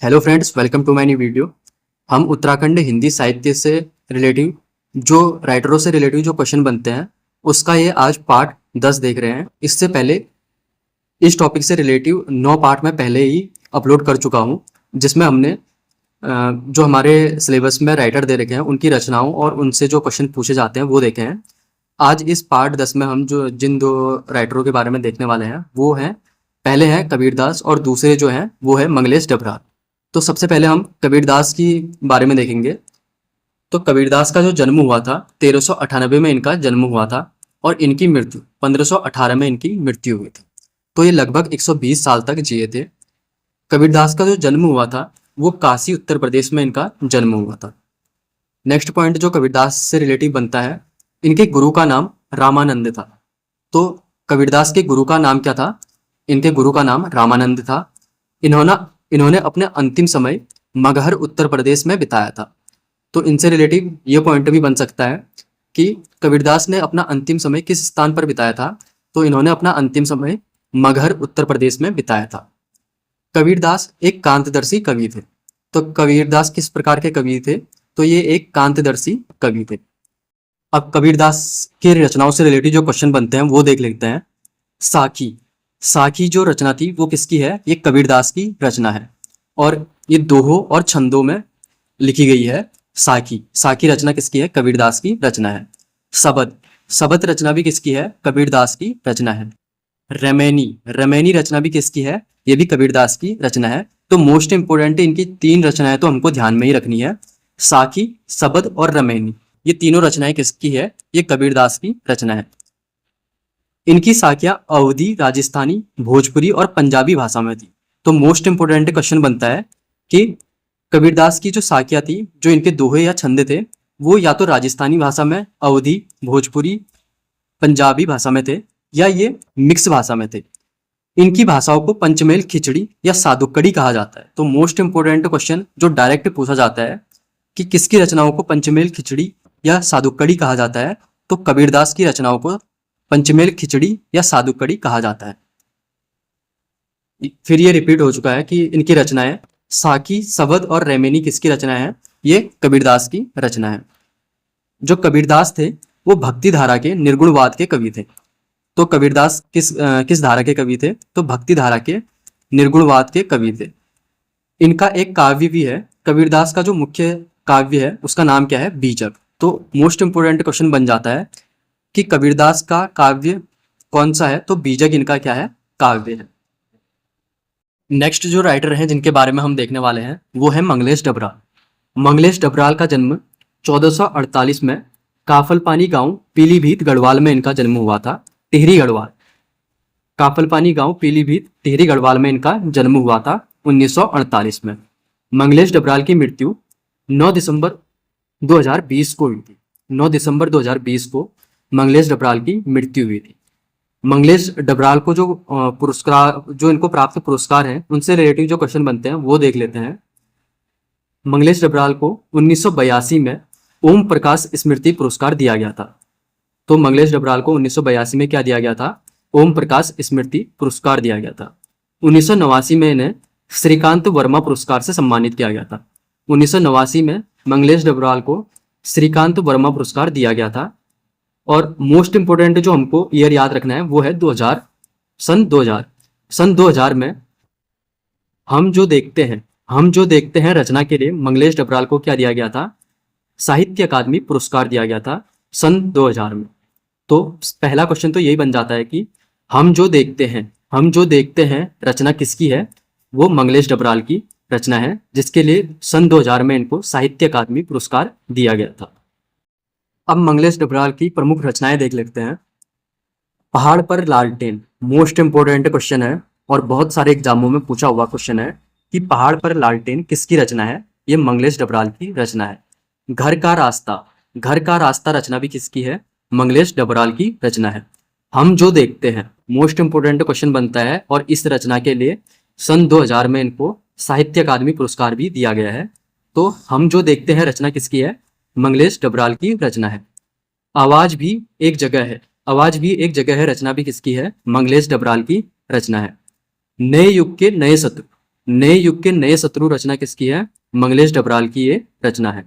Hello friends, welcome to my new video. हम उत्तराखंड हिंदी साहित्य से रिलेटिव जो राइटरों से रिलेटिव जो क्वेश्चन बनते हैं उसका ये आज पार्ट 10 देख रहे हैं। इससे पहले इस टॉपिक से रिलेटिव 9 पार्ट मैं पहले ही अपलोड कर चुका हूँ, जिसमें हमने जो हमारे सिलेबस में राइटर दे रखे हैं उनकी रचनाओं और उनसे जो क्वेश्चन पूछे जाते हैं वो देखे हैं। आज इस पार्ट 10 में हम जो जिन दो राइटरों के बारे में देखने वाले हैं वो हैं, पहले हैं कबीरदास और दूसरे जो हैं वो है मंगलेश डबराल। तो सबसे पहले हम कबीरदास की बारे में देखेंगे। तो कबीरदास का जो जन्म हुआ था 1398 में इनका जन्म हुआ था और इनकी मृत्यु 1518 में इनकी मृत्यु हुई थी। तो ये लगभग 120 साल तक जिए थे। कबीरदास का जो जन्म हुआ था वो काशी उत्तर प्रदेश में इनका जन्म हुआ था। नेक्स्ट पॉइंट जो कबीरदास से रिलेटिव बनता है, इनके गुरु का नाम रामानंद था। तो कबीरदास के गुरु का नाम क्या था? इनके गुरु का नाम रामानंद था। इन्होंने अपने अंतिम समय मगहर उत्तर प्रदेश में बिताया था। तो इनसे रिलेटिव ये पॉइंट भी बन सकता है कि कबीरदास ने अपना अंतिम समय किस स्थान पर बिताया था। तो इन्होंने अपना अंतिम समय मगहर उत्तर प्रदेश में बिताया था। कबीरदास एक कांतदर्शी कवि थे। तो कबीरदास किस प्रकार के कवि थे? तो ये एक कांतदर्शी कवि थे। अब कबीरदास की रचनाओं से रिलेटेड जो क्वेश्चन बनते हैं वो देख लेते हैं। साखी जो रचना थी वो किसकी है? ये कबीरदास की रचना है और ये दोहों और छंदों में लिखी गई है। साखी रचना किसकी है? कबीरदास की रचना है। सबद रचना भी किसकी है? कबीरदास की रचना है। रमैनी रचना भी किसकी है? ये भी कबीरदास की रचना है। तो मोस्ट इंपोर्टेंट इनकी 3 रचनाएं तो हमको ध्यान में ही रखनी है। साखी, सबद और रमैनी, ये तीनों रचनाएं किसकी है? ये कबीरदास की रचना है। इनकी साखियां अवधी, राजस्थानी, भोजपुरी और पंजाबी भाषा में थी। तो मोस्ट इंपोर्टेंट क्वेश्चन बनता है कि कबीरदास की जो साखियां थी, जो इनके दोहे या छंद थे, वो या तो राजस्थानी भाषा में, अवधी, भोजपुरी, पंजाबी भाषा में थे या ये मिक्स भाषा में थे। इनकी भाषाओं को पंचमेल खिचड़ी या सादुक्कड़ी कहा जाता है। तो मोस्ट इंपोर्टेंट क्वेश्चन जो डायरेक्ट पूछा जाता है कि किसकी रचनाओं को पंचमेल खिचड़ी या सादुक्कड़ी कहा जाता है? तो कबीरदास की रचनाओं को पंचमेल खिचड़ी या सादुक्कड़ी कहा जाता है। फिर ये रिपीट हो चुका है कि इनकी रचनाएं साखी, सबद और रैमेनी किसकी रचना है? ये कबीरदास की रचना है। जो कबीरदास थे वो भक्ति धारा के निर्गुणवाद के कवि थे। तो कबीरदास किस धारा के कवि थे? तो भक्ति धारा के निर्गुणवाद के कवि थे। इनका एक काव्य भी है। कबीरदास का जो मुख्य काव्य है उसका नाम क्या है? बीजक। तो मोस्ट इंपोर्टेंट क्वेश्चन बन जाता है कि कबीरदास का काव्य कौन सा है? तो बीजक इनका क्या है? काव्य है। नेक्स्ट जो राइटर हैं जिनके बारे में हम देखने वाले हैं वो है मंगलेश डबराल। मंगलेश डबराल का जन्म 1448 में काफलपानी गांव पीलीभीत गढ़वाल में इनका जन्म हुआ था। टिहरी गढ़वाल, काफलपानी गांव पीलीभीत टिहरी गढ़वाल में इनका जन्म हुआ था 1948 में। मंगलेश डबराल की मृत्यु 9 दिसंबर 2020 को हुई थी। 9 दिसंबर 2020 को मंगलेश डबराल की मृत्यु हुई थी। मंगलेश डबराल को जो पुरस्कार, जो इनको प्राप्त पुरस्कार हैं उनसे रिलेटिव जो क्वेश्चन बनते हैं वो देख लेते हैं। मंगलेश डबराल को 1982 में ओम प्रकाश स्मृति पुरस्कार दिया गया था। तो मंगलेश डबराल को 1982 में क्या दिया गया था? ओम प्रकाश स्मृति पुरस्कार दिया गया था। 1989 में इन्हें श्रीकांत वर्मा पुरस्कार से सम्मानित किया गया था। 1989 में मंगलेश डबराल को श्रीकांत वर्मा पुरस्कार दिया गया था। और मोस्ट इंपोर्टेंट जो हमको ईयर याद रखना है वो है 2000, सन 2000 में हम जो देखते हैं रचना के लिए मंगलेश डबराल को क्या दिया गया था? साहित्य अकादमी पुरस्कार दिया गया था सन 2000 में। तो पहला क्वेश्चन तो यही बन जाता है कि हम जो देखते हैं रचना किसकी है? वो मंगलेश डबराल की रचना है, जिसके लिए सन 2000 में इनको साहित्य अकादमी पुरस्कार दिया गया था। अब मंगलेश डबराल की प्रमुख रचनाएं देख लेते हैं। पहाड़ पर लालटेन मोस्ट इंपोर्टेंट क्वेश्चन है और बहुत सारे एग्जामों में पूछा हुआ क्वेश्चन है कि पहाड़ पर लालटेन किसकी रचना है? ये मंगलेश डबराल की रचना है। घर का रास्ता रचना भी किसकी है? मंगलेश डबराल की रचना है। हम जो देखते हैं मोस्ट इंपोर्टेंट क्वेश्चन बनता है और इस रचना के लिए सन 2000 में इनको साहित्य अकादमी पुरस्कार भी दिया गया है। तो हम जो देखते हैं रचना किसकी है? मंगलेश डबराल की रचना है। आवाज भी एक जगह है रचना भी किसकी है? मंगलेश डबराल की रचना है। नए युग के नए सत्र नए युग के नए शत्रु रचना किसकी है? मंगलेश डबराल की ये रचना है।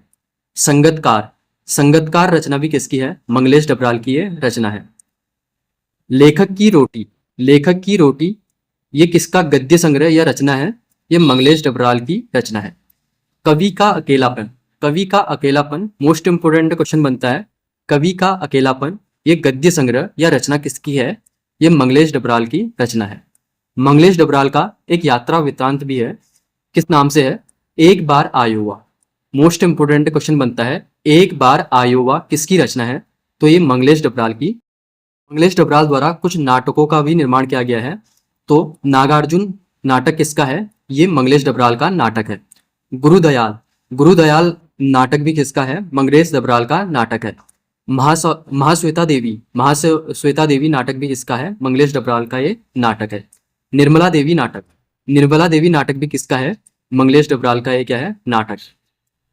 संगतकार, संगतकार रचना भी किसकी है? मंगलेश डबराल की ये रचना है। लेखक की रोटी, लेखक की रोटी ये किसका गद्य संग्रह या रचना है? ये मंगलेश डबराल की रचना है। कवि का अकेलापन, कवि का अकेलापन मोस्ट इंपोर्टेंट क्वेश्चन बनता है। कवि का अकेलापन ये गद्य संग्रह या रचना किसकी है? ये मंगलेश डबराल की रचना है। मंगलेश डबराल का एक यात्रा वृत्तांत भी है, किस नाम से है? एक बार आयोवा। मोस्ट इंपोर्टेंट क्वेश्चन बनता है, एक बार आयोवा किसकी रचना है? तो ये मंगलेश डबराल की। मंगलेश डबराल द्वारा कुछ नाटकों का भी निर्माण किया गया है। तो नागार्जुन नाटक किसका है? ये मंगलेश डबराल का नाटक है। गुरुदयाल, गुरुदयाल नाटक भी किसका है? मंगलेश डबराल का नाटक है। महाश्वेता देवी, महाश्वेता देवी नाटक भी किसका है? मंगलेश डबराल का ये नाटक है। निर्मला देवी नाटक, निर्मला देवी नाटक भी किसका है? मंगलेश डबराल का ये क्या है? नाटक।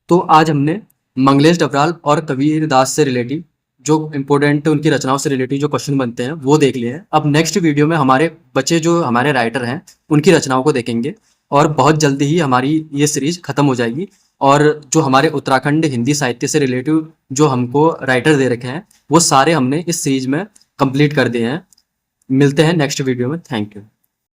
तो आज हमने मंगलेश डबराल और कबीरदास से रिलेटिव जो इम्पोर्टेंट उनकी रचनाओं से रिलेटिव जो क्वेश्चन बनते हैं वो देख लिए हैं। अब नेक्स्ट वीडियो में हमारे बच्चे जो हमारे राइटर हैं उनकी रचनाओं को देखेंगे और बहुत जल्दी ही हमारी ये सीरीज खत्म हो जाएगी। और जो हमारे उत्तराखंड हिंदी साहित्य से रिलेटिव जो हमको राइटर दे रखे हैं वो सारे हमने इस सीरीज में कंप्लीट कर दिए हैं। मिलते हैं नेक्स्ट वीडियो में। Thank you.